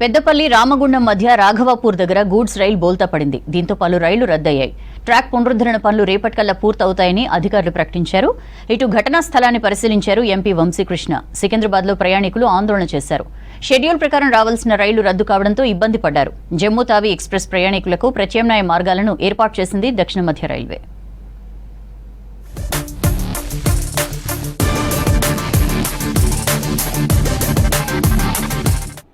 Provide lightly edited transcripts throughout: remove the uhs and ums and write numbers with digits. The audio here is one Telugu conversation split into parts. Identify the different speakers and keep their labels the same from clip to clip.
Speaker 1: పెద్దపల్లి రామగుండం మధ్య రాఘవాపూర్ దగ్గర గూడ్స్ రైలు బోల్తా పడింది. దీంతో పలు రైళ్లు రద్దయ్యాయి. ట్రాక్ పునరుద్ధరణ పనులు రేపటికల్లా పూర్తవుతాయని అధికారులు ప్రకటించారు. ఇటు ఘటనా స్థలాన్ని పరిశీలించారు ఎంపీ వంశీకృష్ణ. సికింద్రాబాద్లో ప్రయాణికులు ఆందోళన చేశారు. షెడ్యూల్ ప్రకారం రావాల్సిన రైళ్లు రద్దు కావడంతో ఇబ్బంది పడ్డారు. జమ్మూ తావి ఎక్స్ప్రెస్ ప్రయాణికులకు ప్రత్యామ్నాయ మార్గాలను ఏర్పాటు చేసింది దక్షిణ మధ్య రైల్వే.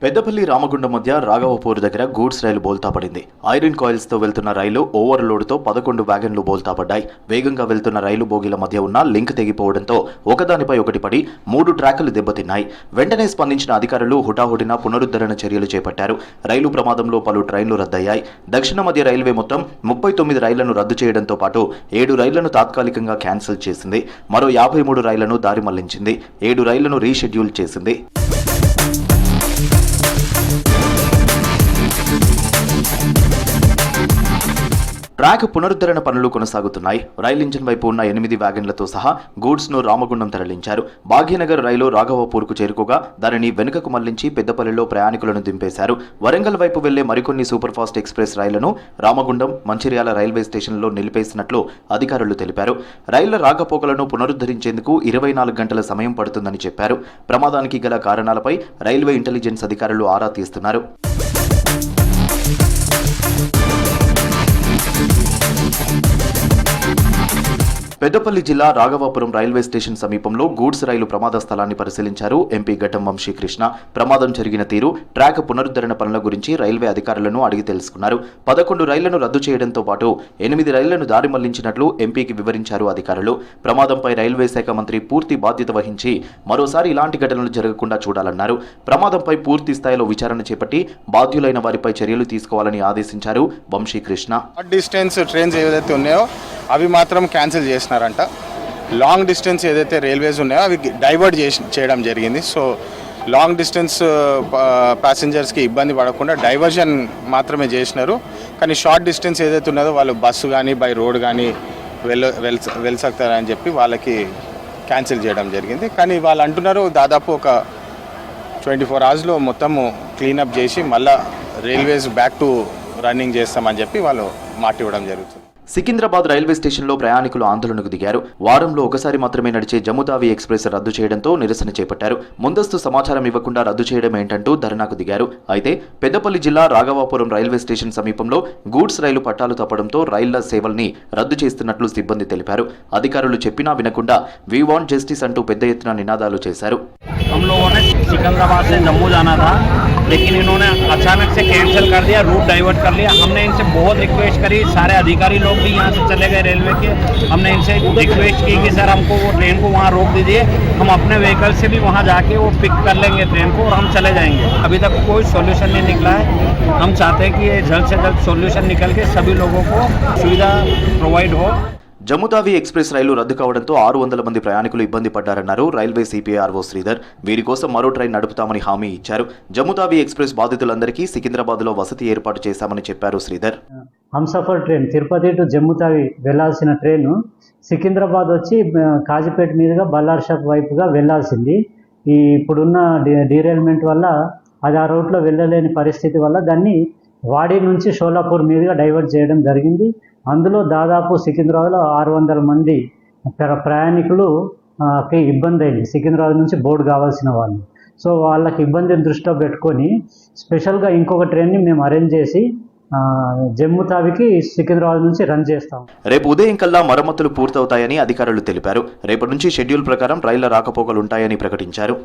Speaker 2: పెద్దపల్లి రామగుండం మధ్య రాఘవపూర్ దగ్గర గూడ్స్ రైలు బోల్తా పడింది. ఐరన్ కాయిల్స్ తో వెళ్తున్న రైలు ఓవర్లోడ్తో 11 వ్యాగన్లు బోల్తా పడ్డాయి. వేగంగా వెళ్తున్న రైలు బోగీల మధ్య ఉన్న లింక్ తెగిపోవడంతో ఒకదానిపై ఒకటి పడి 3 ట్రాకులు దెబ్బతిన్నాయి. వెంటనే స్పందించిన అధికారులు హుటాహుటిన పునరుద్ధరణ చర్యలు చేపట్టారు. రైలు ప్రమాదంలో పలు ట్రైన్లు రద్దయ్యాయి. దక్షిణ మధ్య రైల్వే మొత్తం 39 రైళ్లను రద్దు చేయడంతో పాటు 7 రైళ్లను తాత్కాలికంగా క్యాన్సిల్ చేసింది. మరో 53 రైళ్లను దారి మళ్లించింది. 7 రైళ్లను రీషెడ్యూల్ చేసింది. ట్రాక్ పునరుద్ధరణ పనులు కొనసాగుతున్నాయి. రైలు ఇంజిన్ వైపు ఉన్న 8 వ్యాగన్లతో సహా గూడ్స్ ను రామగుండం తరలించారు. భాగ్యనగర్ రైలు రాఘవపూర్కు చేరుకోగా దానిని వెనుకకు మళ్లించి పెద్దపల్లిలో ప్రయాణికులను దింపేశారు. వరంగల్ వైపు వెళ్లే మరికొన్ని సూపర్ ఫాస్ట్ ఎక్స్ప్రెస్ రైళ్లను రామగుండం, మంచిర్యాల రైల్వే స్టేషన్లో నిలిపేసినట్లు అధికారులు తెలిపారు. రైళ్ల రాకపోకలను పునరుద్ధరించేందుకు 24 గంటల సమయం పడుతుందని చెప్పారు. ప్రమాదానికి గల కారణాలపై రైల్వే ఇంటెలిజెన్స్ అధికారులు ఆరా తీస్తున్నారు. పెద్దపల్లి జిల్లా రాఘవాపురం రైల్వే స్టేషన్ సమీపంలో గూడ్స్ రైలు ప్రమాద స్థలాన్ని పరిశీలించారు ఎంపీ గడ్డం వంశీకృష్ణ. ప్రమాదం జరిగిన తీరు, ట్రాక్ పునరుద్ధరణ పనుల గురించి రైల్వే అధికారులను అడిగి తెలుసుకున్నారు. 11 రైళ్లను రద్దు చేయడంతో పాటు 8 రైళ్లను దారి మళ్లించినట్లు ఎంపీకి వివరించారు అధికారులు. ప్రమాదంపై రైల్వే శాఖ మంత్రి పూర్తి బాధ్యత వహించి మరోసారి ఇలాంటి ఘటనలు జరగకుండా చూడాలన్నారు. ప్రమాదంపై పూర్తి స్థాయిలో విచారణ చేపట్టి బాధ్యులైన వారిపై చర్యలు తీసుకోవాలని ఆదేశించారు వంశీకృష్ణ.
Speaker 3: డిస్టెన్స్ ట్రైన్స్ ఏవైతే ఉన్నాయో అవి మాత్రం క్యాన్సిల్ చేసినారంట. లాంగ్ డిస్టెన్స్ ఏదైతే రైల్వేస్ ఉన్నాయో అవి డైవర్ట్ చేయడం జరిగింది. సో లాంగ్ డిస్టెన్స్ ప్యాసింజర్స్కి ఇబ్బంది పడకుండా డైవర్షన్ మాత్రమే చేసినారు. కానీ షార్ట్ డిస్టెన్స్ ఏదైతే ఉన్నదో వాళ్ళు బస్సు కానీ బై రోడ్ కానీ వెళ్ళసక్తారని చెప్పి వాళ్ళకి క్యాన్సిల్ చేయడం జరిగింది. కానీ వాళ్ళు అంటున్నారు దాదాపు ఒక 24 అవర్స్లో మొత్తము క్లీనప్ చేసి మళ్ళీ రైల్వేస్ బ్యాక్ టు రన్నింగ్ చేస్తామని చెప్పి వాళ్ళు మాట ఇవ్వడం జరుగుతుంది.
Speaker 2: సికింద్రాబాద్ రైల్వే స్టేషన్లో ప్రయాణికులు ఆందోళనకు దిగారు. వారంలో ఒకసారి మాత్రమే నడిచే జమ్మూ తావి ఎక్స్ప్రెస్ రద్దు చేయడంతో నిరసన చేపట్టారు. ముందస్తు సమాచారం ఇవ్వకుండా రద్దు చేయడం ఏంటంటూ ధర్నాకు దిగారు. అయితే పెద్దపల్లి జిల్లా రాఘవాపురం రైల్వే స్టేషన్ సమీపంలో గూడ్స్ రైలు పట్టాలు తప్పడంతో రైళ్ల సేవల్ని రద్దు చేస్తున్నట్లు సిబ్బంది తెలిపారు. అధికారులు చెప్పినా వినకుండా వి వాంట్ జస్టిస్ అంటూ పెద్ద ఎత్తున నినాదాలు చేశారు.
Speaker 4: लेकिन इन्होंने अचानक से कैंसिल कर दिया, रूट डाइवर्ट कर लिया. हमने इनसे बहुत रिक्वेस्ट करी, सारे अधिकारी लोग भी यहाँ से चले गए रेलवे के. हमने इनसे रिक्वेस्ट की कि सर हमको वो ट्रेन को वहाँ रोक दीजिए, हम अपने व्हीकल से भी वहाँ जाके वो पिक कर लेंगे ट्रेन को और हम चले जाएंगे. अभी तक कोई सॉल्यूशन नहीं निकला है. हम चाहते हैं कि ये जल्द से जल्द सॉल्यूशन निकल के सभी लोगों को सुविधा प्रोवाइड हो.
Speaker 2: జమ్మూ తావి ఎక్స్ప్రెస్ రైలు రద్దు కావడంతో 600 మంది ప్రయాణికులు ఇబ్బంది పడ్డారన్నారు రైల్వే సిపిఆర్ఓ శ్రీధర్. వీరి కోసం మరో ట్రైన్ నడుపుతామని హామీ ఇచ్చారు. జమ్మూ తావి ఎక్స్ప్రెస్ బాధితులందరికీ సికింద్రాబాద్లో వసతి ఏర్పాటు చేశామని చెప్పారు శ్రీధర్.
Speaker 5: హంసఫర్ ట్రైన్ తిరుపతి టు జమ్మూ తావి వెళ్లాల్సిన ట్రైను సికింద్రాబాద్ వచ్చి కాజీపేట మీదుగా బల్లార్షాప్ వైపుగా వెళ్లాల్సింది. ఈ ఇప్పుడున్న డీరైల్మెంట్ వల్ల అది ఆ రూట్లో వెళ్ళలేని పరిస్థితి వల్ల దాన్ని వాడి నుంచి షోలాపూర్ మీదుగా డైవర్ట్ చేయడం జరిగింది. అందులో దాదాపు సికింద్రాబాద్లో 600 మంది ప్రయాణికులుకి ఇబ్బంది అయింది. సికింద్రాబాద్ నుంచి బోర్డు కావాల్సిన వాళ్ళు. సో వాళ్ళకి ఇబ్బందిని దృష్టిలో పెట్టుకొని స్పెషల్గా ఇంకొక ట్రైన్ని మేము అరేంజ్ చేసి జమ్మూ తావికి సికింద్రాబాద్ నుంచి రన్ చేస్తాం.
Speaker 2: రేపు ఉదయం కల్లా మరమ్మతులు పూర్తవుతాయని అధికారులు తెలిపారు. రేపటి నుంచి షెడ్యూల్ ప్రకారం రైళ్ల రాకపోకలుంటాయని ప్రకటించారు.